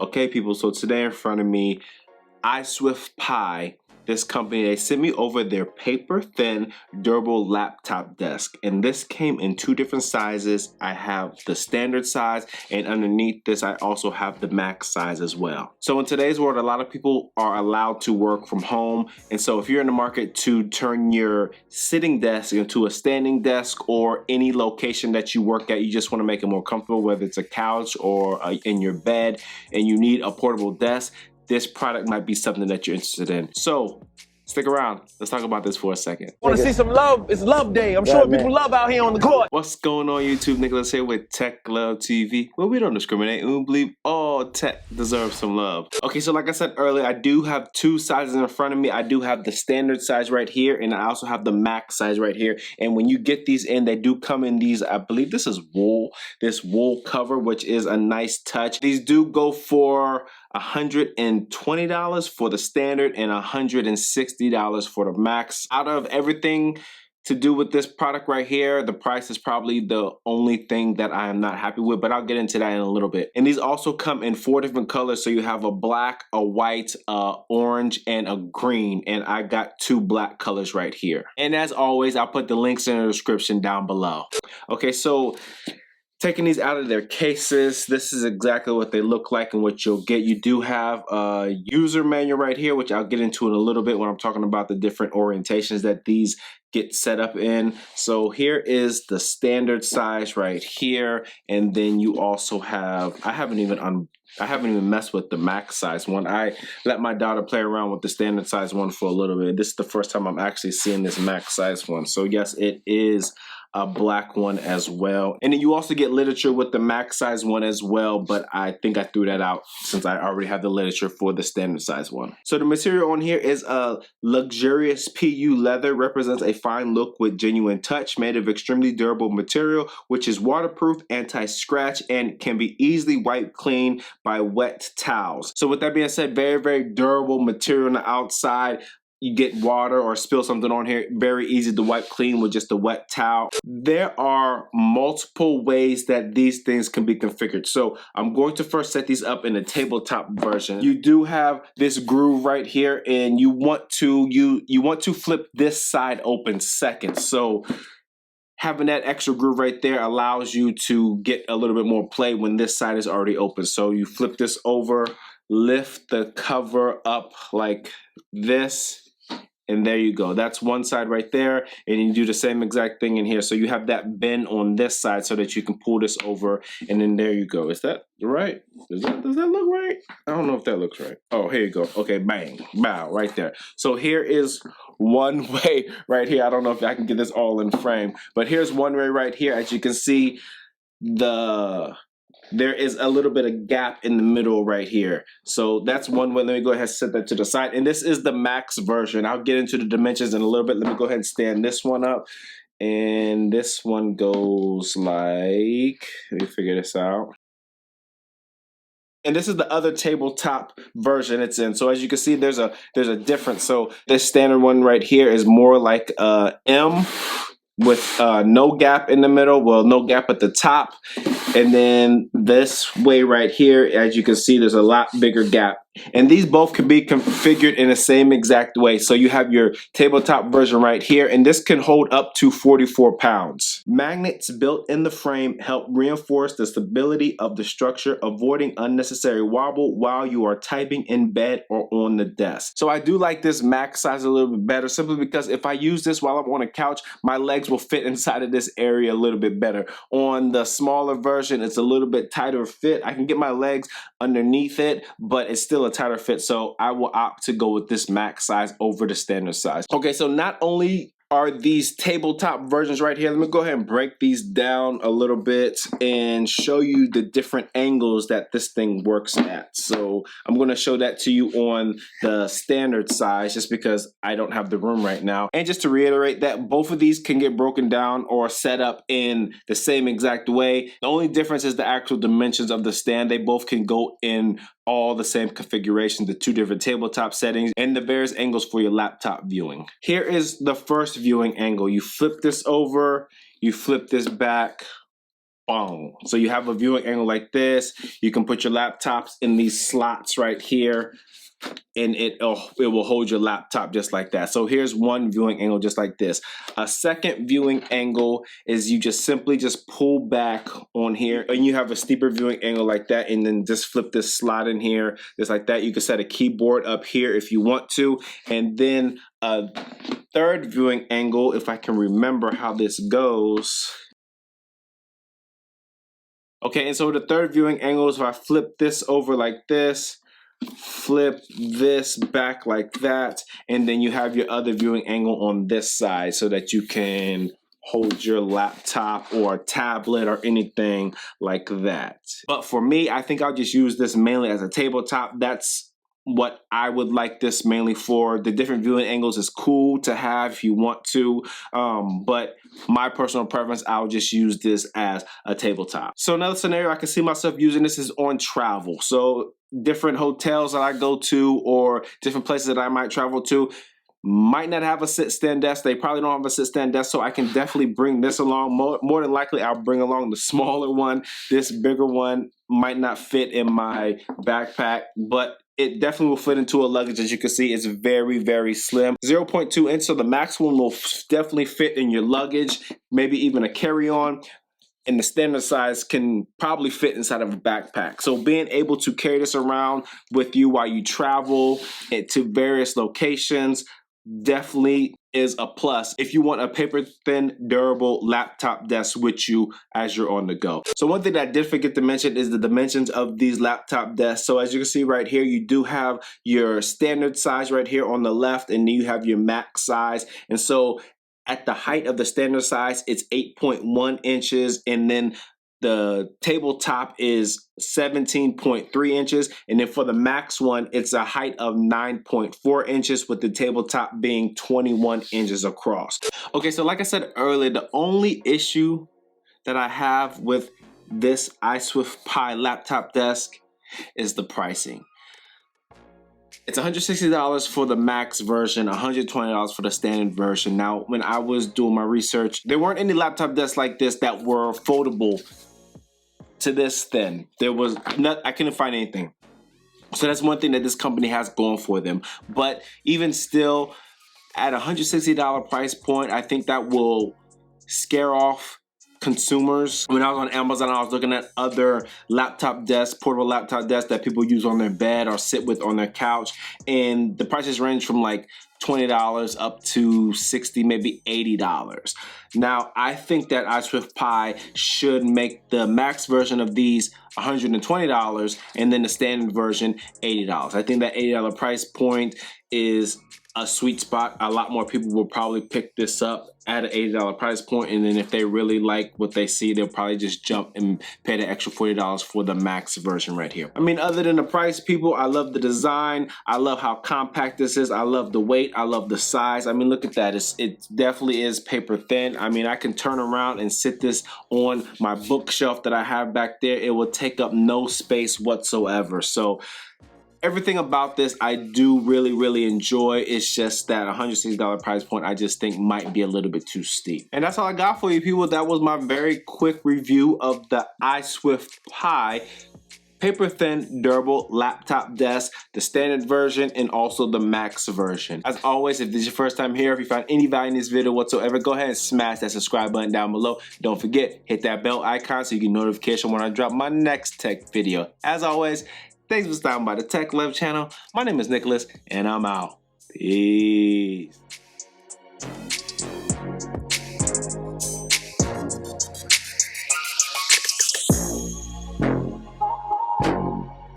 Okay, people, so today in front of me, iSwift Pi, this company, they sent me over their paper thin durable laptop desk, and this came in two different sizes. I have the standard size, and underneath this I also have the max size as well. So in today's world, a lot of people are allowed to work from home, and so if you're in the market to turn your sitting desk into a standing desk, or any location that you work at, you just want to make it more comfortable, whether it's a couch or in your bed, and you need a portable desk, this product might be something that you're interested in. So stick around. Let's talk about this for a second. Want to see some love? It's love day. I'm showing people love out here on the court. What's going on, YouTube? Nicholas here with Tech Love TV, where we don't discriminate and we believe all tech deserves some love. Okay, so like I said earlier, I do have two sizes in front of me. I do have the standard size right here, and I also have the max size right here. And when you get these in, they do come in these, I believe this is wool, this wool cover, which is a nice touch. These do go for $120 for the standard and $160 for the max. Out of everything to do with this product right here, the price is probably the only thing that I am not happy with, but I'll get into that in a little bit. And these also come in 4 different colors. So you have a black, a white, orange, and a green. And I got 2 black colors right here. And as always, I'll put the links in the description down below. Okay, so taking these out of their cases, this is exactly what they look like and what you'll get. You do have a user manual right here, which I'll get into in a little bit when I'm talking about the different orientations that these get set up in. So here is the standard size right here, and then you also have, I haven't even messed with the max size one. I let my daughter play around with the standard size one for a little bit. This is the first time I'm actually seeing this max size one. So yes, it is a black one as well. And then you also get literature with the max size one as well, but I think I threw that out since I already have the literature for the standard size one. So the material on here is a luxurious PU leather, represents a fine look with genuine touch, made of extremely durable material, which is waterproof, anti-scratch, and can be easily wiped clean by wet towels. So with that being said, very, very durable material on the outside. You get water or spill something on here, very easy to wipe clean with just a wet towel. There are multiple ways that these things can be configured. So I'm going to first set these up in a tabletop version. You do have this groove right here, and you want to flip this side open second. So having that extra groove right there allows you to get a little bit more play when this side is already open. So you flip this over, lift the cover up like this, and there you go. That's one side right there, and you do the same exact thing in here. So you have that bend on this side so that you can pull this over, and then there you go. Is that right? Does that look right? I don't know if that looks right. Oh, here you go. Okay, bang, bow, right there. So here is one way right here. I don't know if I can get this all in frame, but here's one way right here. As you can see, there is a little bit of gap in the middle right here. So that's one way. Let me go ahead and set that to the side. And this is the max version. I'll get into the dimensions in a little bit. Let me go ahead and stand this one up. And this one goes like, let me figure this out. And this is the other tabletop version it's in. So as you can see, there's a difference. So this standard one right here is more like M, with no gap in the middle, well, no gap at the top. And then this way right here, as you can see, there's a lot bigger gap. And these both can be configured in the same exact way. So you have your tabletop version right here, and this can hold up to 44 pounds. Magnets built in the frame help reinforce the stability of the structure, avoiding unnecessary wobble while you are typing in bed or on the desk. So I do like this max size a little bit better, simply because if I use this while I'm on a couch, my legs will fit inside of this area a little bit better. On the smaller version, it's a little bit tighter fit. I can get my legs underneath it, but it's still a tighter fit, so I will opt to go with this max size over the standard size. Okay, so not only are these tabletop versions right here, let me go ahead and break these down a little bit and show you the different angles that this thing works at. So I'm going to show that to you on the standard size just because I don't have the room right now. And just to reiterate that both of these can get broken down or set up in the same exact way. The only difference is the actual dimensions of the stand. They both can go in all the same configuration, the 2 different tabletop settings, and the various angles for your laptop viewing. Here is the first viewing angle. You flip this over, you flip this back, boom. So you have a viewing angle like this. You can put your laptops in these slots right here, and it will hold your laptop just like that. So here's one viewing angle just like this. A second viewing angle is you just simply just pull back on here, and you have a steeper viewing angle like that, and then just flip this slot in here just like that. You can set a keyboard up here if you want to, and then a third viewing angle, if I can remember how this goes. Okay, and so the third viewing angle is if I flip this over like this, flip this back like that, and then you have your other viewing angle on this side so that you can hold your laptop or a tablet or anything like that. But for me, I think I'll just use this mainly as a tabletop. That's what I would like this mainly for. The different viewing angles is cool to have if you want to, but my personal preference, I'll just use this as a tabletop. So another scenario I can see myself using this is on travel. So different hotels that I go to or different places that I might travel to might not have a sit-stand desk. They probably don't have a sit-stand desk, so I can definitely bring this along. More than likely, I'll bring along the smaller one. This bigger one might not fit in my backpack, but it definitely will fit into a luggage. As you can see, it's very, very slim. 0.2 inch, so the max one will definitely fit in your luggage, maybe even a carry-on. And the standard size can probably fit inside of a backpack. So being able to carry this around with you while you travel to various locations definitely is a plus if you want a paper thin, durable laptop desk with you as you're on the go. So one thing that I did forget to mention is the dimensions of these laptop desks. So as you can see right here, you do have your standard size right here on the left, and then you have your max size. And so at the height of the standard size, it's 8.1 inches, and then the tabletop is 17.3 inches, and then for the max one, it's a height of 9.4 inches with the tabletop being 21 inches across. Okay, so like I said earlier, the only issue that I have with this iSwift Pi laptop desk is the pricing. It's $160 for the max version, $120 for the standard version. Now, when I was doing my research, there weren't any laptop desks like this that were foldable to this thin. I couldn't find anything. So that's one thing that this company has going for them. But even still, at $160 price point, I think that will scare off consumers. When I was on Amazon, I was looking at other laptop desks, portable laptop desks that people use on their bed or sit with on their couch, and the prices range from like $20 up to $60, maybe $80. Now, I think that iSwift Pi should make the max version of these $120 and then the standard version $80. I think that $80 price point is a sweet spot. A lot more people will probably pick this up at an $80 price point, and then if they really like what they see, they'll probably just jump and pay the extra $40 for the max version right here. I mean, other than the price, people, I love the design. I love how compact this is. I love the weight. I love the size. I mean, look at that. It definitely is paper thin. I mean, I can turn around and sit this on my bookshelf that I have back there. It will take up no space whatsoever. So everything about this I do really, really enjoy. It's just that $160 price point I just think might be a little bit too steep. And that's all I got for you people. That was my very quick review of the iSwift Pi paper thin, durable laptop desk, the standard version and also the max version. As always, if this is your first time here, if you found any value in this video whatsoever, go ahead and smash that subscribe button down below. Don't forget, hit that bell icon so you get notification when I drop my next tech video. As always, thanks for stopping by the Tech Love channel. My name is Nicholas, and I'm out. Peace.